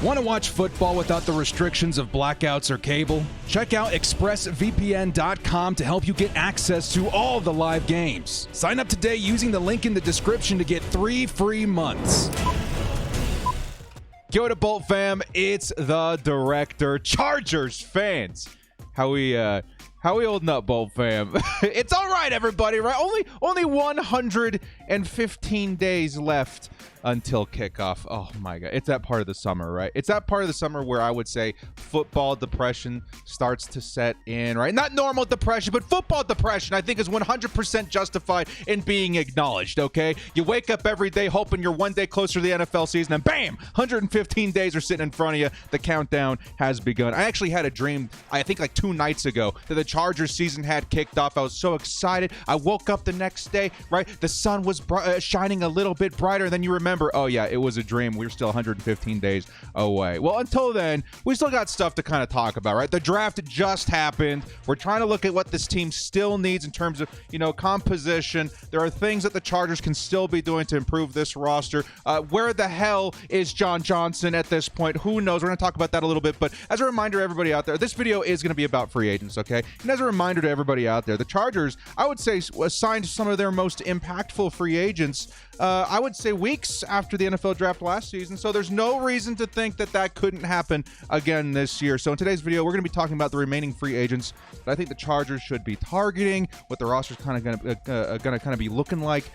Want to watch football without the restrictions of blackouts or cable? Check out expressvpn.com to help you get access to all the live games. Sign up today using the link in the description to get 3 free months. Yo to Bolt fam, it's the director. Chargers fans, how we holding up, Bolt fam? It's all right, everybody, right? Only 115 days left until kickoff. Oh my god, it's that part of the summer, right? It's that part of the summer where I would say football depression starts to set in, right? Not normal depression, but football depression, I think, is 100% justified in being acknowledged. Okay, you wake up every day hoping you're one day closer to the NFL season, and bam, 115 days are sitting in front of you. The countdown has begun. I actually had a dream, I think like 2 nights ago, that the Chargers season had kicked off. I was so excited. I woke up the next day, right? The sun was shining a little bit brighter. Then you remember, oh yeah, it was a dream. We're still 115 days away. Well, until then, we still got stuff to kind of talk about, right? The draft just happened. We're trying to look at what this team still needs in terms of, composition. There are things that the Chargers can still be doing to improve this roster. Where the hell is John Johnson at this point? Who knows? We're going to talk about that a little bit. But as a reminder, everybody out there, this video is going to be about free agents, okay? And as a reminder to everybody out there, the Chargers, I would say, signed some of their most impactful free agents, I would say weeks after the NFL draft last season. So there's no reason to think that that couldn't happen again this year. So in today's video, we're going to be talking about the remaining free agents that I think the Chargers should be targeting, what the roster's kind of going to be looking like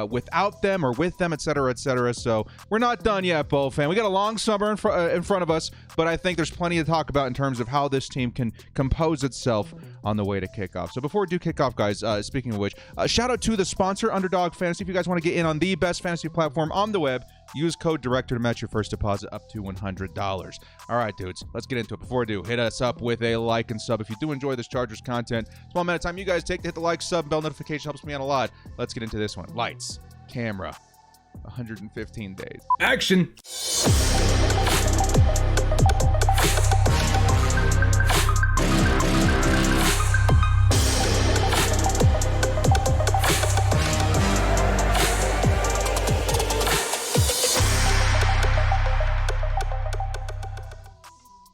without them or with them, et cetera, et cetera. So we're not done yet, Bull fan. We got a long summer in front of us, but I think there's plenty to talk about in terms of how this team can compose itself on the way to kickoff. So before we do kickoff, guys, speaking of which, shout out to the sponsor, Underdog Fantasy. If you guys want to get in on the best fantasy platform on the web, use code DIRECTOR to match your first deposit up to $100. All right, dudes, let's get into it. Before we do, hit us up with a like and sub if you do enjoy this Chargers content. Small amount of time you guys take to hit the like, sub, bell notification helps me out a lot. Let's get into this one. Lights, camera, 115 days. Action!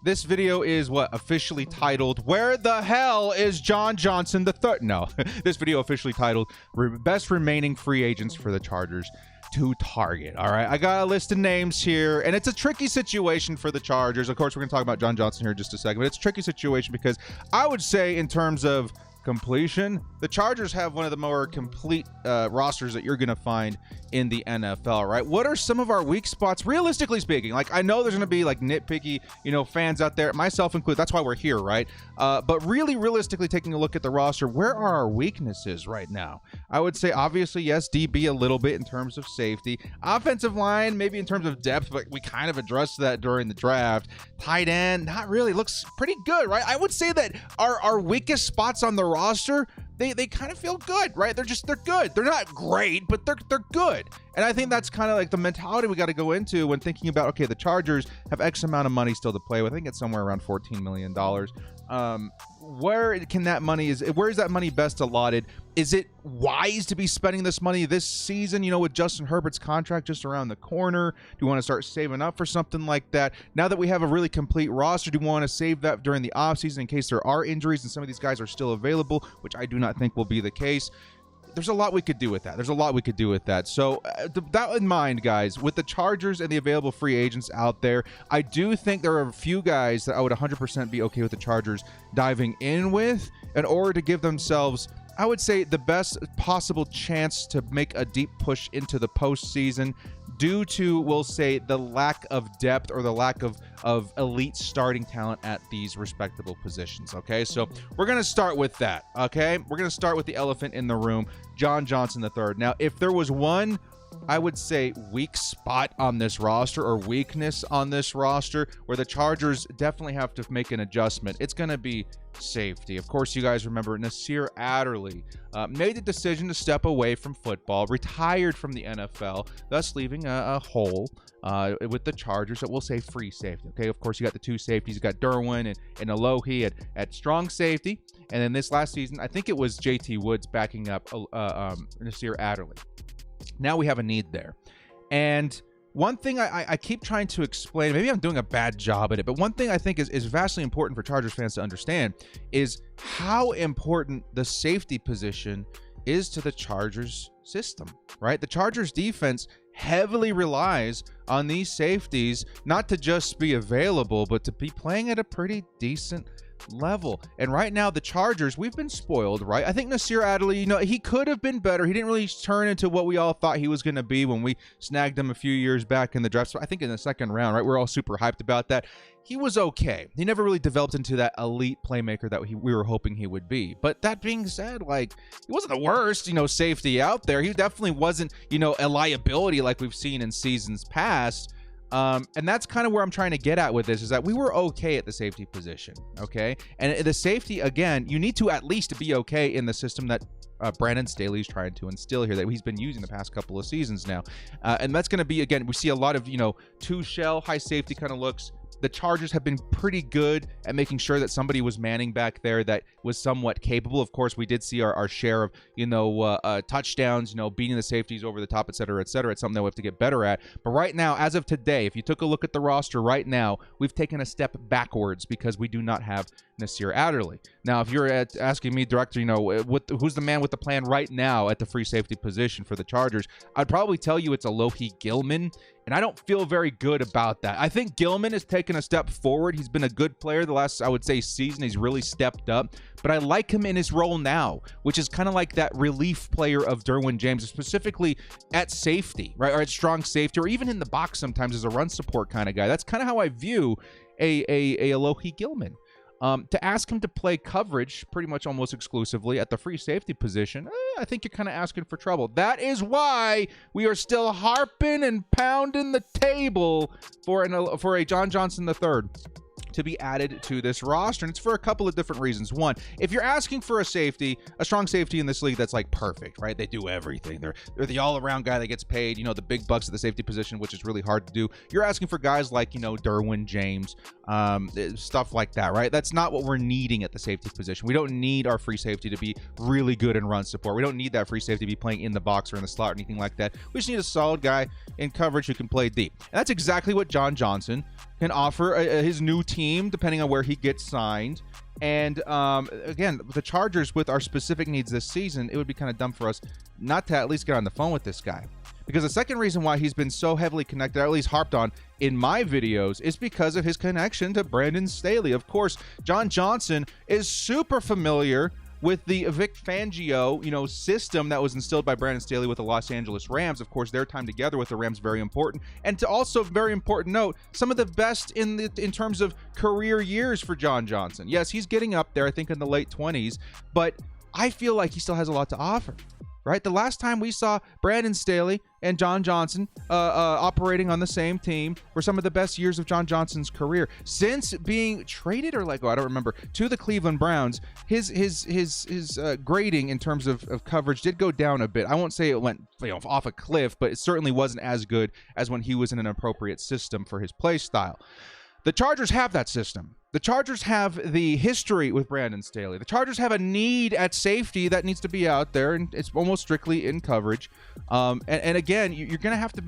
This video is officially titled, Where the Hell is John Johnson the Third? No, this video officially titled Best Remaining Free Agents for the Chargers to Target. All right, I got a list of names here, and it's a tricky situation for the Chargers. Of course, we're going to talk about John Johnson here in just a second, but it's a tricky situation because I would say in terms of completion, the Chargers have one of the more complete rosters that you're going to find in the NFL, right? What are some of our weak spots, realistically speaking? Like, I know there's going to be like nitpicky, fans out there, myself included. That's why we're here, right? But really, realistically, taking a look at the roster, where are our weaknesses right now? I would say, obviously, yes, DB a little bit in terms of safety. Offensive line, maybe in terms of depth, but we kind of addressed that during the draft. Tight end, not really. Looks pretty good, right? I would say that our weakest spots on the roster, they kind of feel good, right? They're good. They're not great, but they're good. And I think that's kind of like the mentality we got to go into when thinking about, okay, the Chargers have X amount of money still to play with. I think it's somewhere around $14 million. Where is that money best allotted? Is it wise to be spending this money this season, with Justin Herbert's contract just around the corner? Do you want to start saving up for something like that? Now that we have a really complete roster, do you want to save that during the offseason in case there are injuries and some of these guys are still available, which I do not think will be the case? There's a lot we could do with that. So that in mind, guys, with the Chargers and the available free agents out there, I do think there are a few guys that I would 100% be okay with the Chargers diving in with in order to give themselves, I would say, the best possible chance to make a deep push into the postseason due to, we'll say, the lack of depth or the lack of elite starting talent at these respectable positions, okay? So we're going to start with that, okay? We're going to start with the elephant in the room, John Johnson III. Now, if there was one, I would say, weak spot on this roster or weakness on this roster where the Chargers definitely have to make an adjustment, it's going to be safety. Of course, you guys remember Nasir Adderley made the decision to step away from football, retired from the NFL, thus leaving a hole with the Chargers that we'll say free safety. Okay, of course, you got the two safeties. You got Derwin and Alohi at strong safety. And then this last season, I think it was JT Woods backing up Nasir Adderley. Now we have a need there. And one thing I keep trying to explain, maybe I'm doing a bad job at it, but one thing I think is vastly important for Chargers fans to understand is how important the safety position is to the Chargers system, right? The Chargers defense heavily relies on these safeties, not to just be available, but to be playing at a pretty decent level. And right now, the Chargers, we've been spoiled, right? I think Nasir Adderley, you know, he could have been better. He didn't really turn into what we all thought he was going to be when we snagged him a few years back in the draft. So I think in the second round, right? We're all super hyped about that. He was okay. He never really developed into that elite playmaker that we were hoping he would be. But that being said, like, he wasn't the worst, you know, safety out there. He definitely wasn't, you know, a liability like we've seen in seasons past. And that's kind of where I'm trying to get at with this, is that we were okay at the safety position, okay? And the safety, again, you need to at least be okay in the system that Brandon Staley's trying to instill here, that he's been using the past couple of seasons now. And that's going to be, again, we see a lot of, you know, two-shell, high safety kind of looks. The Chargers have been pretty good at making sure that somebody was manning back there that was somewhat capable. Of course, we did see our share of, you know, touchdowns, you know, beating the safeties over the top, et cetera, et cetera. It's something that we have to get better at. But right now, as of today, if you took a look at the roster right now, we've taken a step backwards because we do not have Nasir Adderley. Now, if you're asking me, Director, you know, who's the man with the plan right now at the free safety position for the Chargers, I'd probably tell you it's Alohi Gilman. And I don't feel very good about that. I think Gilman has taken a step forward. He's been a good player the last, I would say, season. He's really stepped up. But I like him in his role now, which is kind of like that relief player of Derwin James, specifically at safety, right? Or at strong safety, or even in the box sometimes as a run support kind of guy. That's kind of how I view a Alohi Gilman. To ask him to play coverage pretty much almost exclusively at the free safety position, I think you're kind of asking for trouble. That is why we are still harping and pounding the table for a John Johnson III to be added to this roster. And it's for a couple of different reasons. One, if you're asking for a safety, a strong safety in this league that's like perfect, right? They do everything. They're the all-around guy that gets paid, you know, the big bucks at the safety position, which is really hard to do. You're asking for guys like, you know, Derwin James, stuff like that, right? That's not what we're needing at the safety position. We don't need our free safety to be really good in run support. We don't need that free safety to be playing in the box or in the slot or anything like that. We just need a solid guy in coverage who can play deep. And that's exactly what John Johnson can offer his new team, depending on where he gets signed. And again, the Chargers, with our specific needs this season, it would be kind of dumb for us not to at least get on the phone with this guy. Because the second reason why he's been so heavily connected, or at least harped on in my videos, is because of his connection to Brandon Staley. Of course, John Johnson is super familiar with the Vic Fangio, you know, system that was instilled by Brandon Staley with the Los Angeles Rams. Of course, their time together with the Rams, very important. And to also, very important note, some of the best in terms of career years for John Johnson. Yes, he's getting up there, I think in the late 20s, but I feel like he still has a lot to offer. Right? The last time we saw Brandon Staley and John Johnson operating on the same team were some of the best years of John Johnson's career. Since being traded, or like, I don't remember, to the Cleveland Browns, his grading in terms of coverage did go down a bit. I won't say it went, you know, off a cliff, but it certainly wasn't as good as when he was in an appropriate system for his play style. The Chargers have that system. The Chargers have the history with Brandon Staley. The Chargers have a need at safety that needs to be out there, and it's almost strictly in coverage. And again, you're gonna have to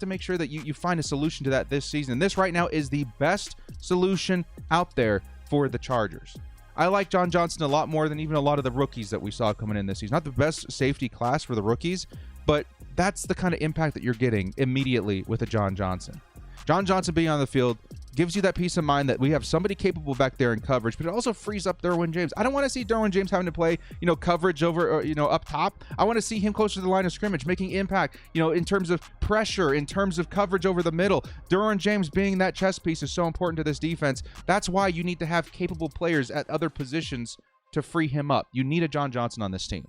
make sure that you find a solution to that this season. And this right now is the best solution out there for the Chargers. I like John Johnson a lot more than even a lot of the rookies that we saw coming in this season. Not the best safety class for the rookies, but that's the kind of impact that you're getting immediately with a John Johnson. John Johnson being on the field gives you that peace of mind that we have somebody capable back there in coverage, but it also frees up Derwin James. I don't want to see Derwin James having to play, you know, coverage over, you know, up top. I want to see him closer to the line of scrimmage, making impact, you know, in terms of pressure, in terms of coverage over the middle. Derwin James being that chess piece is so important to this defense. That's why you need to have capable players at other positions to free him up. You need a John Johnson on this team.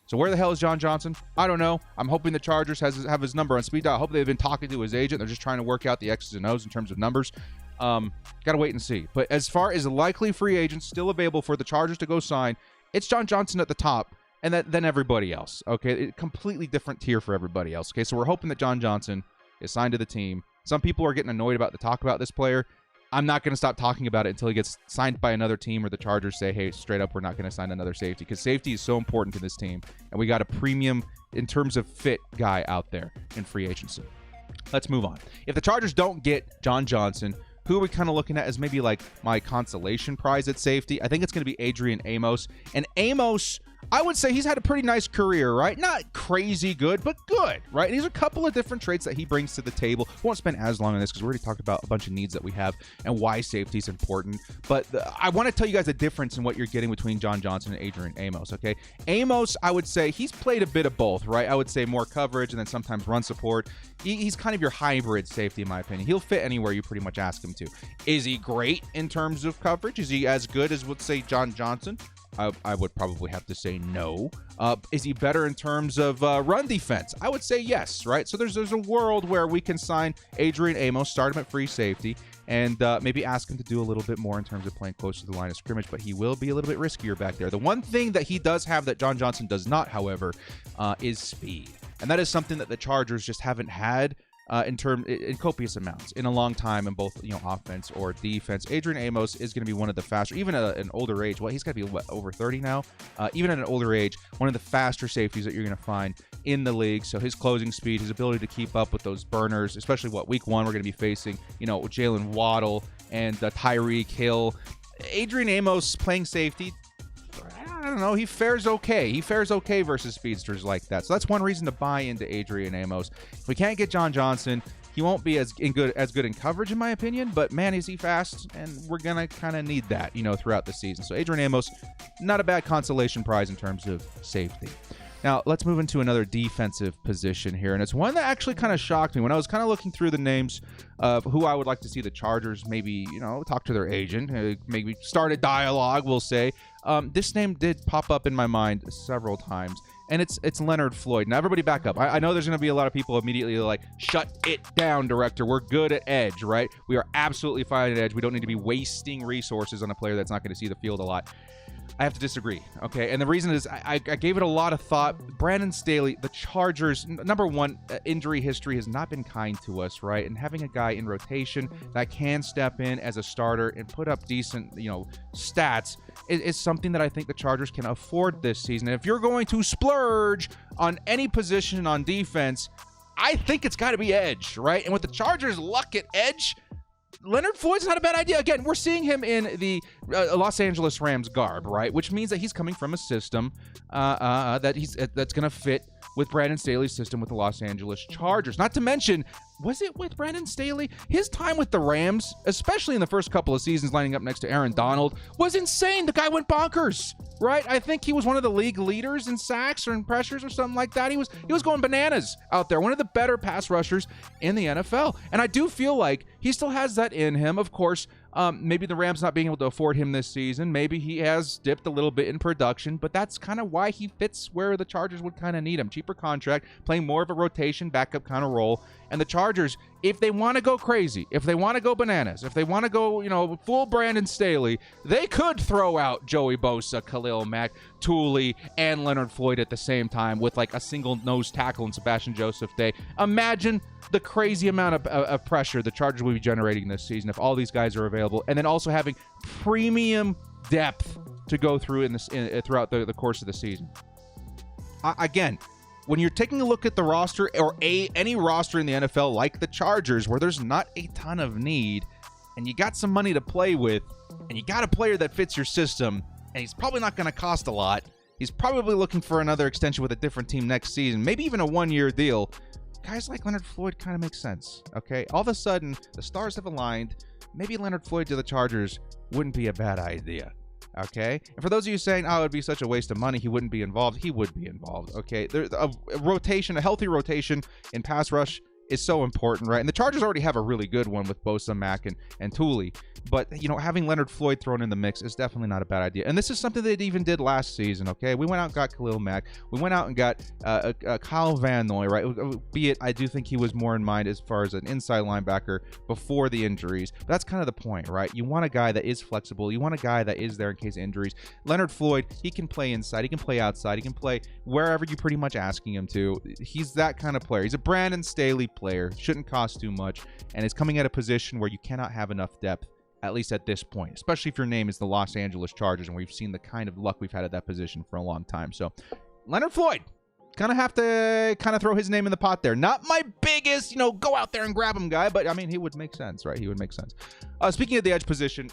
So where the hell is John Johnson? I don't know. I'm hoping the Chargers have his number on speed dial. I hope they've been talking to his agent. They're just trying to work out the X's and O's in terms of numbers. Got to wait and see. But as far as likely free agents still available for the Chargers to go sign, it's John Johnson at the top, and then everybody else. Okay, completely different tier for everybody else. Okay, so we're hoping that John Johnson is signed to the team. Some people are getting annoyed about the talk about this player. I'm not going to stop talking about it until he gets signed by another team or the Chargers say, hey, straight up, we're not going to sign another safety, because safety is so important to this team, and we got a premium in terms of fit guy out there in free agency. Let's move on. If the Chargers don't get John Johnson, who are we kind of looking at as maybe like my consolation prize at safety? I think it's going to be Adrian Amos. And Amos, I would say he's had a pretty nice career, right? Not crazy good, but good, right? And these are a couple of different traits that he brings to the table. We won't spend as long on this because we already talked about a bunch of needs that we have and why safety is important. But I want to tell you guys the difference in what you're getting between John Johnson and Adrian Amos, okay? Amos, I would say he's played a bit of both, right? I would say more coverage and then sometimes run support. He's kind of your hybrid safety, in my opinion. He'll fit anywhere you pretty much ask him to. Is he great in terms of coverage? Is he as good as, let's say, John Johnson? I would probably have to say no. Is he better in terms of run defense? I would say yes, right? So there's a world where we can sign Adrian Amos, start him at free safety, and maybe ask him to do a little bit more in terms of playing close to the line of scrimmage, but he will be a little bit riskier back there. The one thing that he does have that John Johnson does not, however, is speed. And that is something that the Chargers just haven't had in copious amounts in a long time in both offense or defense. Adrian Amos is going to be one of the faster, even at an older age. Well, he's got to be over 30 now. Even at an older age, one of the faster safeties that you're going to find in the league. So his closing speed, his ability to keep up with those burners, especially week one we're going to be facing, Jalen Waddle and Tyreek Hill. Adrian Amos playing safety, I don't know. He fares okay. He fares okay versus speedsters like that. So that's one reason to buy into Adrian Amos. If we can't get John Johnson, he won't be as good in coverage, in my opinion. But man, is he fast, and we're gonna kind of need that, throughout the season. So Adrian Amos, not a bad consolation prize in terms of safety. Now, let's move into another defensive position here, and it's one that actually kind of shocked me when I was kind of looking through the names of who I would like to see the Chargers maybe, talk to their agent, maybe start a dialogue, we'll say. This name did pop up in my mind several times, and it's Leonard Floyd. Now, everybody back up. I know there's going to be a lot of people immediately like, shut it down, director. We're good at edge, right? We are absolutely fine at edge. We don't need to be wasting resources on a player that's not going to see the field a lot. I have to disagree, okay? And the reason is I gave it a lot of thought. Brandon Staley, the Chargers, number one, injury history has not been kind to us, right? And having a guy in rotation that can step in as a starter and put up decent, stats is something that I think the Chargers can afford this season. And if you're going to splurge on any position on defense, I think it's got to be edge, right? And with the Chargers' luck at edge, Leonard Floyd's not a bad idea. Again, we're seeing him in the Los Angeles Rams garb, right? Which means that he's coming from a system that's going to fit with Brandon Staley's system with the Los Angeles Chargers. Not to mention, was it with Brandon Staley? His time with the Rams, especially in the first couple of seasons lining up next to Aaron Donald, was insane. The guy went bonkers, right? I think he was one of the league leaders in sacks or in pressures or something like that. He was going bananas out there. One of the better pass rushers in the NFL. And I do feel like he still has that in him. Of course, maybe the Rams not being able to afford him this season. Maybe he has dipped a little bit in production, but that's kind of why he fits where the Chargers would kind of need him. Cheaper contract, playing more of a rotation backup kind of role. And the Chargers, if they want to go crazy, if they want to go bananas, if they want to go, full Brandon Staley, they could throw out Joey Bosa, Khalil Mack, Tooley, and Leonard Floyd at the same time with like a single nose tackle and Sebastian Joseph Day. Imagine the crazy amount of pressure the Chargers will be generating this season if all these guys are available, and then also having premium depth to go through throughout the course of the season. Again, when you're taking a look at the roster or any roster in the NFL like the Chargers, where there's not a ton of need, and you got some money to play with, and you got a player that fits your system, and he's probably not going to cost a lot. He's probably looking for another extension with a different team next season, maybe even a one-year deal. Guys like Leonard Floyd kind of makes sense, okay? All of a sudden, the stars have aligned. Maybe Leonard Floyd to the Chargers wouldn't be a bad idea, okay? And for those of you saying, oh, it would be such a waste of money, he wouldn't be involved, he would be involved, okay? There's a healthy rotation in pass rush is so important, right? And the Chargers already have a really good one with Bosa, Mack, and Tooley. But, having Leonard Floyd thrown in the mix is definitely not a bad idea. And this is something they even did last season, okay? We went out and got Khalil Mack. We went out and got Kyle Van Noy, right? Be it, I do think he was more in mind as far as an inside linebacker before the injuries. But that's kind of the point, right? You want a guy that is flexible. You want a guy that is there in case of injuries. Leonard Floyd, he can play inside. He can play outside. He can play wherever you're pretty much asking him to. He's that kind of player. He's a Brandon Staley player. Shouldn't cost too much. And is coming at a position where you cannot have enough depth, at least at this point, especially if your name is the Los Angeles Chargers, and we've seen the kind of luck we've had at that position for a long time. So, Leonard Floyd, gonna have to kind of throw his name in the pot there. Not my biggest, go out there and grab him guy, but I mean, he would make sense, right? He would make sense. Speaking of the edge position,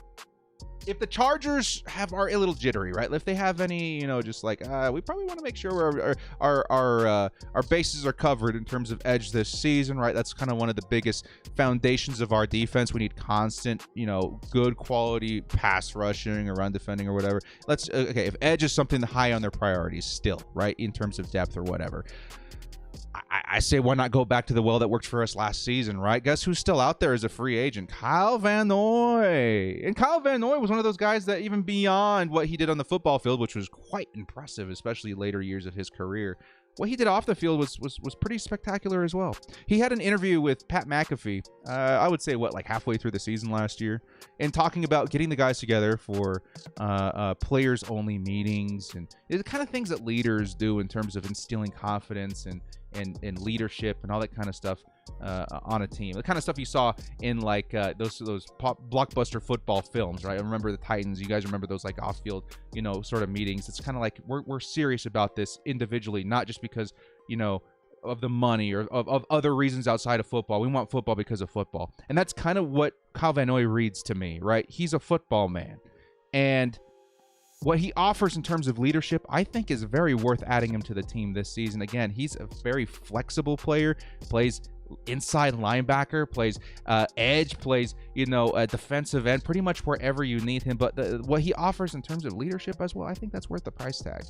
if the Chargers are a little jittery, right? If they have any, just like we probably want to make sure our bases are covered in terms of edge this season, right? That's kind of one of the biggest foundations of our defense. We need constant, good quality pass rushing or run defending or whatever. Okay, if edge is something high on their priorities still, right, in terms of depth or whatever, I say why not go back to the well that worked for us last season, right? Guess who's still out there as a free agent? Kyle Van Noy. And Kyle Van Noy was one of those guys that even beyond what he did on the football field, which was quite impressive, especially later years of his career, what he did off the field was pretty spectacular as well. He had an interview with Pat McAfee, I would say, like halfway through the season last year, and talking about getting the guys together for players-only meetings and the kind of things that leaders do in terms of instilling confidence and leadership and all that kind of stuff on a team. The kind of stuff you saw in like those blockbuster football films, right? I remember the Titans. You guys remember those like off-field, sort of meetings. It's kind of like we're serious about this individually, not just because, of the money or of other reasons outside of football. We want football because of football. And that's kind of what Kyle Van Noy reads to me, right? He's a football man. And what he offers in terms of leadership, I think, is very worth adding him to the team this season. Again, he's a very flexible player, plays inside linebacker, plays edge, plays, a defensive end, pretty much wherever you need him. But what he offers in terms of leadership as well, I think that's worth the price tag.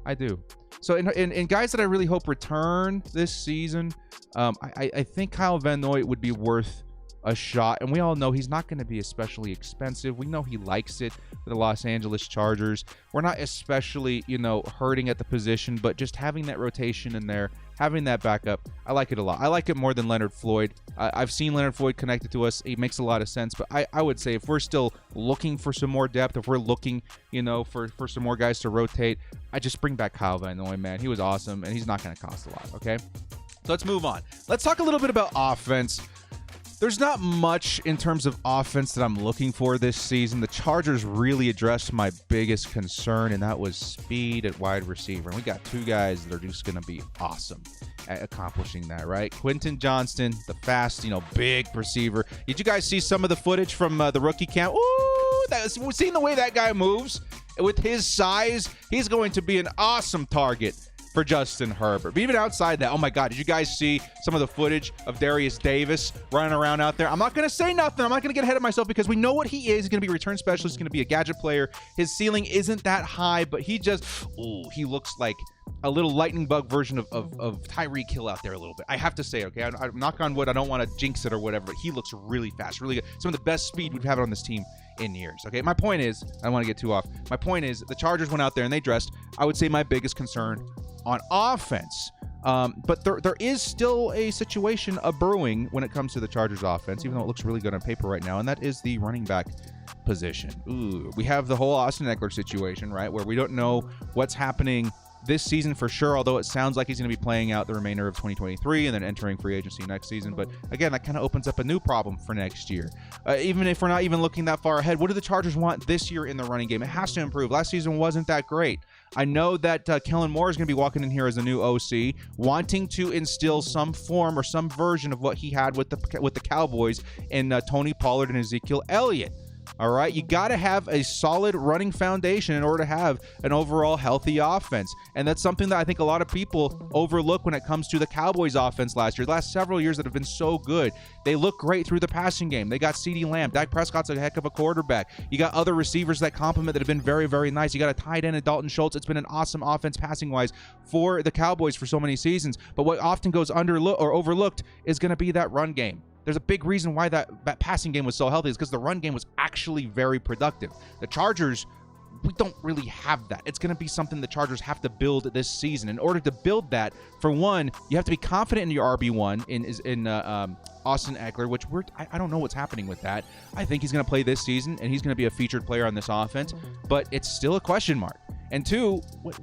I do. So in guys that I really hope return this season, I think Kyle Van Noy would be worth a shot, and we all know he's not going to be especially expensive. We know he likes it for the Los Angeles Chargers. We're not especially, hurting at the position, but just having that rotation in there, having that backup, I like it a lot. I like it more than Leonard Floyd. I've seen Leonard Floyd connected to us. It makes a lot of sense, but I would say if we're still looking for some more depth, if we're looking, for some more guys to rotate, I just bring back Kyle Van Noy, man. He was awesome, and he's not going to cost a lot, okay? So let's move on. Let's talk a little bit about offense. There's not much in terms of offense that I'm looking for this season. The Chargers really addressed my biggest concern, and that was speed at wide receiver. And we got two guys that are just going to be awesome at accomplishing that, right? Quentin Johnston, the fast, big receiver. Did you guys see some of the footage from the rookie camp? Ooh, seeing the way that guy moves with his size, he's going to be an awesome target for Justin Herbert. But even outside that, oh my God, did you guys see some of the footage of Darius Davis running around out there? I'm not going to say nothing. I'm not going to get ahead of myself because we know what he is. He's going to be a return specialist. He's going to be a gadget player. His ceiling isn't that high, but he looks like a little lightning bug version of Tyreek Hill out there a little bit. I have to say, okay, I'm knock on wood. I don't want to jinx it or whatever, but he looks really fast, really good. Some of the best speed we've had on this team in years. Okay, my point is, I don't want to get too off. My point is, the Chargers went out there and they dressed, I would say, my biggest concern on offense. But there is still a situation brewing when it comes to the Chargers offense, even though it looks really good on paper right now, and that is the running back position. Ooh, we have the whole Austin Eckler situation, right, where we don't know what's happening this season for sure, although it sounds like he's going to be playing out the remainder of 2023 and then entering free agency next season. But again, that kind of opens up a new problem for next year. Even if we're not even looking that far ahead, what do the Chargers want this year in the running game? It has to improve. Last season wasn't that great. I know that Kellen Moore is going to be walking in here as a new OC, wanting to instill some form or some version of what he had with the Cowboys in Tony Pollard and Ezekiel Elliott. All right, you got to have a solid running foundation in order to have an overall healthy offense. And that's something that I think a lot of people overlook when it comes to the Cowboys offense last year. The last several years that have been so good. They look great through the passing game. They got CeeDee Lamb. Dak Prescott's a heck of a quarterback. You got other receivers that complement that have been very, very nice. You got a tight end in Dalton Schultz. It's been an awesome offense passing-wise for the Cowboys for so many seasons. But what often goes overlooked is going to be that run game. There's a big reason why that passing game was so healthy is because the run game was actually very productive. The Chargers, we don't really have that. It's going to be something the Chargers have to build this season. In order to build that, for one, you have to be confident in your RB1 in Austin Eckler, which I don't know what's happening with that. I think he's going to play this season, and he's going to be a featured player on this offense, but it's still a question mark. And two,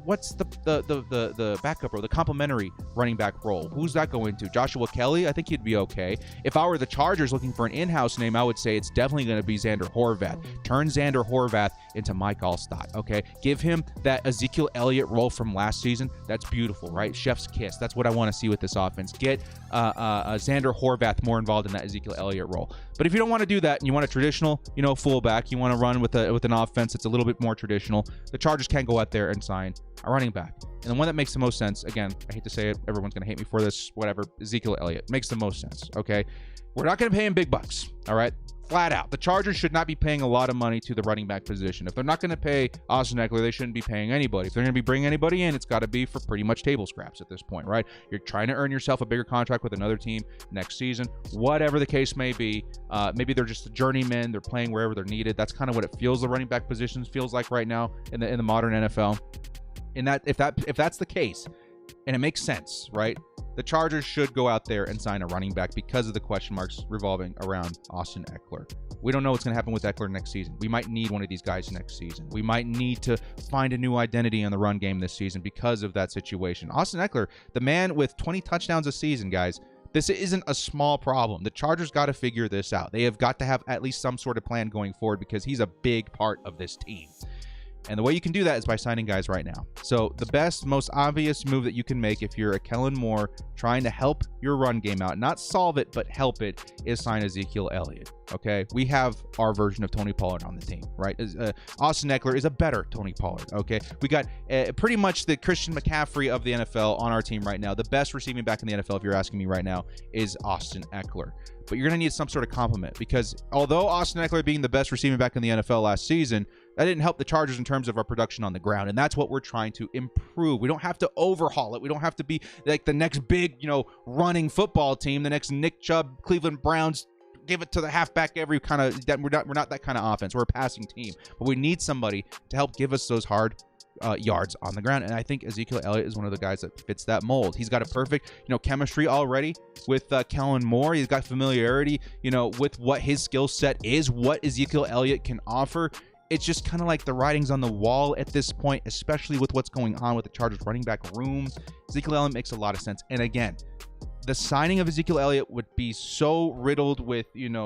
what's the backup role, the complementary running back role? Who's that going to? Joshua Kelly? I think he'd be okay. If I were the Chargers looking for an in-house name, I would say it's definitely going to be Xander Horvath. Turn Xander Horvath into Mike Allstott, okay? Give him that Ezekiel Elliott role from last season. That's beautiful, right? Chef's kiss. That's what I want to see with this offense. Get Xander Horvath more involved in that Ezekiel Elliott role. But if you don't want to do that and you want a traditional, fullback, you want to run with an offense that's a little bit more traditional, the Chargers can go out there and sign a running back. And the one that makes the most sense, again, I hate to say it, everyone's going to hate me for this, whatever, Ezekiel Elliott makes the most sense, okay? We're not going to pay him big bucks, all right? Flat out. The Chargers should not be paying a lot of money to the running back position. If they're not going to pay Austin Eckler, they shouldn't be paying anybody. If they're going to be bringing anybody in, it's got to be for pretty much table scraps at this point, right? You're trying to earn yourself a bigger contract with another team next season, whatever the case may be. Maybe they're just a journeyman. They're playing wherever they're needed. That's kind of what it feels the running back position feels like right now in the modern NFL. And if that's the case, and it makes sense, right? The Chargers should go out there and sign a running back because of the question marks revolving around Austin Eckler. We don't know what's going to happen with Eckler next season. We might need one of these guys next season. We might need to find a new identity in the run game this season because of that situation. Austin Eckler, the man with 20 touchdowns a season, guys, this isn't a small problem. The Chargers got to figure this out. They have got to have at least some sort of plan going forward because he's a big part of this team. And the way you can do that is by signing guys right now. So the best, most obvious move that you can make if you're a Kellen Moore trying to help your run game out, not solve it, but help it, is sign Ezekiel Elliott. Okay, we have our version of Tony Pollard on the team, right? Austin Eckler is a better Tony Pollard. Okay, we got pretty much the Christian McCaffrey of the NFL on our team right now. The best receiving back in the NFL, if you're asking me right now, is Austin Eckler. But you're going to need some sort of complement because although Austin Eckler being the best receiving back in the NFL last season, that didn't help the Chargers in terms of our production on the ground, and that's what we're trying to improve. We don't have to overhaul it. We don't have to be like the next big, running football team, the next Nick Chubb, Cleveland Browns, give it to the halfback every kind of. We're not that kind of offense. We're a passing team, but we need somebody to help give us those hard yards on the ground, and I think Ezekiel Elliott is one of the guys that fits that mold. He's got a perfect, chemistry already with Kellen Moore. He's got familiarity, with what his skill set is, what Ezekiel Elliott can offer. It's just kind of like the writing's on the wall at this point, especially with what's going on with the Chargers running back room. Ezekiel Elliott makes a lot of sense. And again, the signing of Ezekiel Elliott would be so riddled with, things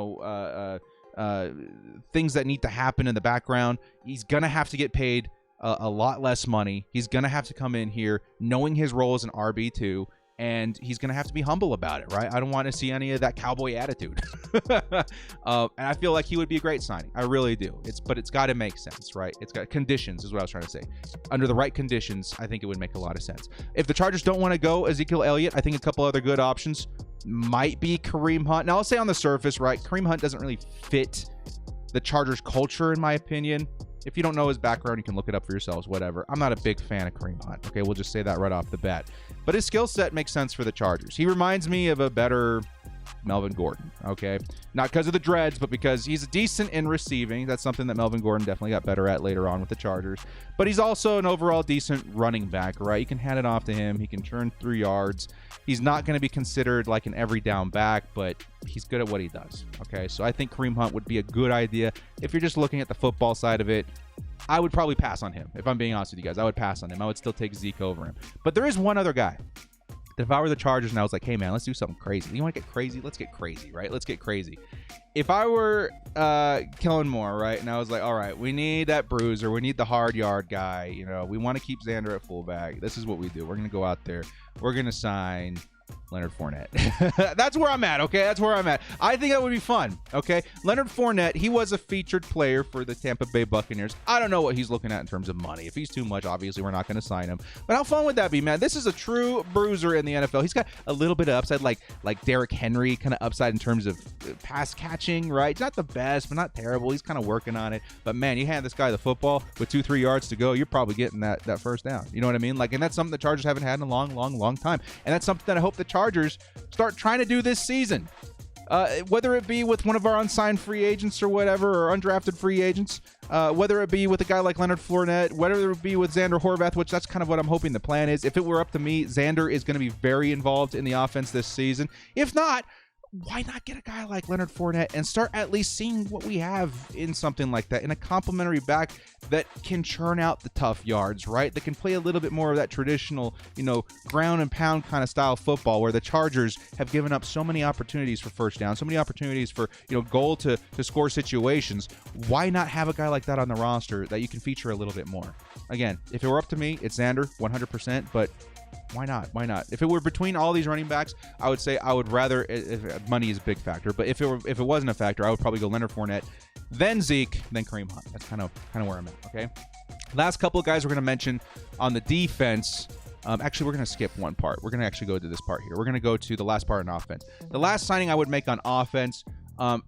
that need to happen in the background. He's going to have to get paid a lot less money. He's going to have to come in here knowing his role as an RB2. And he's going to have to be humble about it, right? I don't want to see any of that cowboy attitude. And I feel like he would be a great signing. I really do. But it's got to make sense, right? It's got conditions is what I was trying to say. Under the right conditions, I think it would make a lot of sense. If the Chargers don't want to go Ezekiel Elliott, I think a couple other good options might be Kareem Hunt. Now, I'll say on the surface, right, Kareem Hunt doesn't really fit the Chargers culture, in my opinion. If you don't know his background, you can look it up for yourselves, whatever. I'm not a big fan of Kareem Hunt. Okay, we'll just say that right off the bat. But his skill set makes sense for the Chargers. He reminds me of a better Melvin Gordon, okay? Not because of the dreads, but because he's decent in receiving. That's something that Melvin Gordon definitely got better at later on with the Chargers. But he's also an overall decent running back, right? You can hand it off to him. He can turn 3 yards. He's not going to be considered like an every down back, but he's good at what he does, okay? So I think Kareem Hunt would be a good idea. If you're just looking at the football side of it, I would probably pass on him. If I'm being honest with you guys, I would pass on him. I would still take Zeke over him. But there is one other guy that if I were the Chargers and I was like, hey, man, let's do something crazy. You want to get crazy? Let's get crazy, right? Let's get crazy. If I were Kellen Moore, right, and I was like, all right, we need that bruiser. We need the hard yard guy. We want to keep Xander at fullback. This is what we do. We're going to go out there. We're going to sign Leonard Fournette. That's where I'm at, okay? That's where I'm at. I think that would be fun, okay? Leonard Fournette, he was a featured player for the Tampa Bay Buccaneers. I don't know what he's looking at in terms of money. If he's too much, obviously we're not going to sign him. But how fun would that be, man? This is a true bruiser in the NFL. He's got a little bit of upside, like Derrick Henry kind of upside in terms of pass catching, right? He's not the best, but not terrible. He's kind of working on it. But, man, you hand this guy the football with 2-3 yards to go, you're probably getting that first down. You know what I mean? And that's something the Chargers haven't had in a long time. And that's something that I hope the Chargers start trying to do this season. Whether it be with one of our unsigned free agents or whatever, or undrafted free agents, whether it be with a guy like Leonard Fournette, whether it be with Xander Horvath, which that's kind of what I'm hoping the plan is. If it were up to me, Xander is going to be very involved in the offense this season. If not, why not get a guy like Leonard Fournette and start at least seeing what we have in something like that, in a complimentary back that can churn out the tough yards, right? That can play a little bit more of that traditional, ground and pound kind of style football, where the Chargers have given up so many opportunities for first down, so many opportunities for, goal to score situations. Why not have a guy like that on the roster that you can feature a little bit more? Again, if it were up to me, it's Xander 100%, but why not? Why not? If it were between all these running backs, I would say I would rather, if money is a big factor, but if it wasn't a factor, I would probably go Leonard Fournette, then Zeke, then Kareem Hunt. That's kind of where I'm at, okay? Last couple of guys we're going to mention on the defense. Actually, we're going to skip one part. We're going to actually go to this part here. We're going to go to the last part on offense. The last signing I would make on offense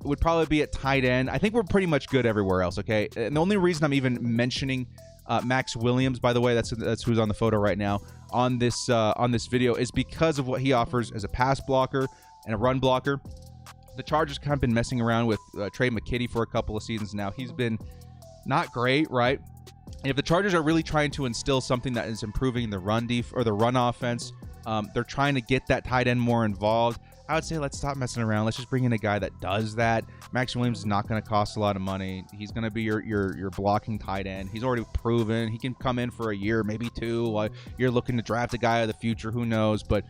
would probably be at tight end. I think we're pretty much good everywhere else, okay? And the only reason I'm even mentioning Max Williams, by the way, that's who's on the photo right now on this video, is because of what he offers as a pass blocker and a run blocker. The Chargers kind of been messing around with Trey McKitty for a couple of seasons now. He's been not great, right? And if the Chargers are really trying to instill something that is improving the run the run offense, they're trying to get that tight end more involved. I would say let's stop messing around. Let's just bring in a guy that does that. Max Williams is not going to cost a lot of money. He's going to be your blocking tight end. He's already proven he can come in for a year, maybe two. You're looking to draft a guy of the future. Who knows? But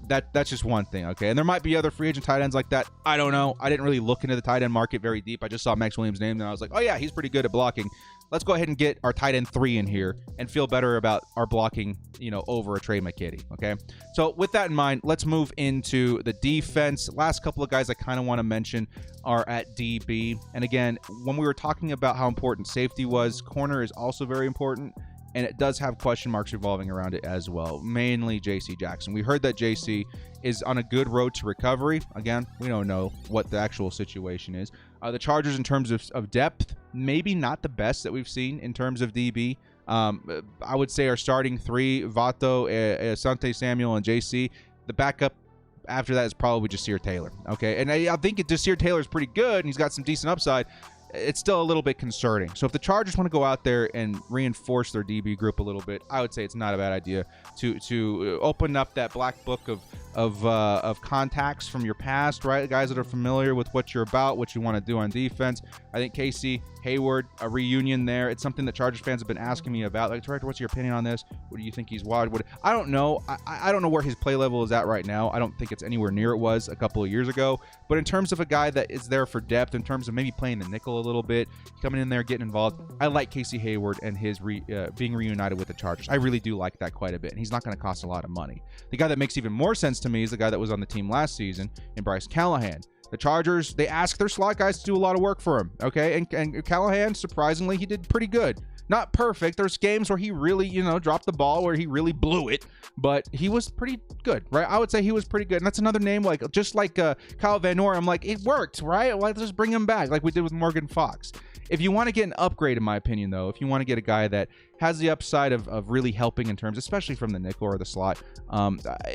that's just one thing. Okay, and there might be other free agent tight ends like that. I don't know. I didn't really look into the tight end market very deep. I just saw Max Williams' name and I was like, oh yeah, he's pretty good at blocking. Let's go ahead and get our tight end 3 in here and feel better about our blocking, over a Trey McKitty, okay? So with that in mind, let's move into the defense. Last couple of guys I kind of want to mention are at DB. And again, when we were talking about how important safety was, corner is also very important, and it does have question marks revolving around it as well, mainly J.C. Jackson. We heard that J.C. is on a good road to recovery. Again, we don't know what the actual situation is. The Chargers, in terms of depth, maybe not the best that we've seen in terms of DB. I would say our starting 3, Vato, Asante Samuel, and JC. The backup after that is probably Jasir Taylor. Okay, and I think Jasir Taylor is pretty good, and he's got some decent upside. It's still a little bit concerning. So if the Chargers want to go out there and reinforce their DB group a little bit, I would say it's not a bad idea to open up that black book of contacts from your past, right? Guys that are familiar with what you're about, what you want to do on defense. I think Casey Hayward, a reunion there. It's something that Chargers fans have been asking me about. Like, Director, what's your opinion on this? What do you think he's wide? I don't know. I don't know where his play level is at right now. I don't think it's anywhere near it was a couple of years ago. But in terms of a guy that is there for depth, in terms of maybe playing the nickel a little bit, coming in there, getting involved, I like Casey Hayward and his being reunited with the Chargers. I really do like that quite a bit. And he's not going to cost a lot of money. The guy that makes even more sense to me is the guy that was on the team last season, in Bryce Callahan. The Chargers, they ask their slot guys to do a lot of work for him, okay? And Callahan, surprisingly, he did pretty good. Not perfect. There's games where he really, dropped the ball, where he really blew it, but he was pretty good, right? I would say he was pretty good. And that's another name, just like Kyle Van Noy. I'm like, it worked, right? Let's just bring him back like we did with Morgan Fox. If you want to get an upgrade, in my opinion, though, if you want to get a guy that has the upside of really helping in terms, especially from the nickel or the slot,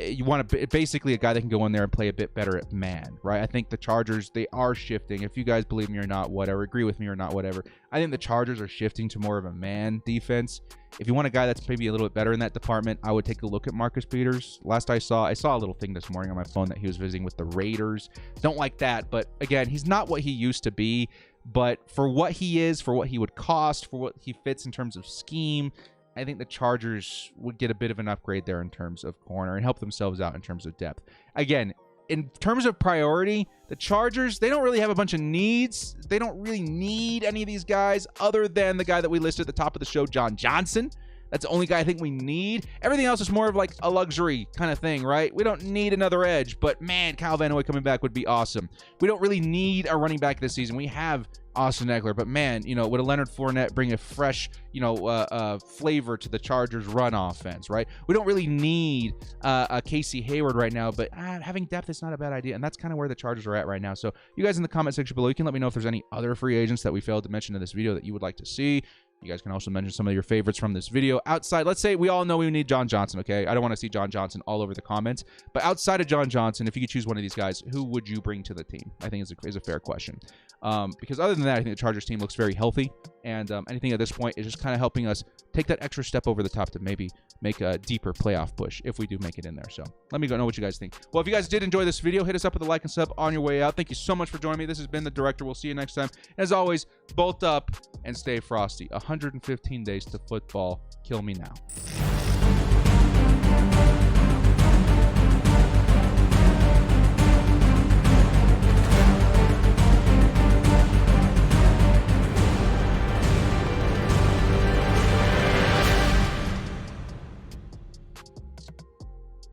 you want basically a guy that can go in there and play a bit better at man, right? I think the Chargers, they are shifting. If you guys believe me or not, whatever, agree with me or not, whatever. I think the Chargers are shifting to more of a man defense. If you want a guy that's maybe a little bit better in that department, I would take a look at Marcus Peters. Last I saw a little thing this morning on my phone that he was visiting with the Raiders. Don't like that, but again, he's not what he used to be. But for what he is, for what he would cost, for what he fits in terms of scheme, I think the Chargers would get a bit of an upgrade there in terms of corner and help themselves out in terms of depth. Again, in terms of priority, the Chargers, they don't really have a bunch of needs. They don't really need any of these guys other than the guy that we listed at the top of the show, John Johnson. That's the only guy I think we need. Everything else is more of like a luxury kind of thing, right? We don't need another edge, but man, Kyle Van Noy coming back would be awesome. We don't really need a running back this season. We have Austin Eckler, but man, would a Leonard Fournette bring a fresh, flavor to the Chargers' run offense, right? We don't really need a Casey Hayward right now, but having depth is not a bad idea, and that's kind of where the Chargers are at right now. So you guys in the comment section below, you can let me know if there's any other free agents that we failed to mention in this video that you would like to see. You guys can also mention some of your favorites from this video. Outside, let's say we all know we need John Johnson, okay? I don't want to see John Johnson all over the comments. But outside of John Johnson, if you could choose one of these guys, who would you bring to the team? I think is a fair question. Because other than that, I think the Chargers team looks very healthy. And anything at this point is just kind of helping us take that extra step over the top to maybe make a deeper playoff push if we do make it in there. So let me know what you guys think. Well, if you guys did enjoy this video, hit us up with a like and sub on your way out. Thank you so much for joining me. This has been The Director. We'll see you next time. As always, bolt up and stay frosty. 115 days to football. Kill me now.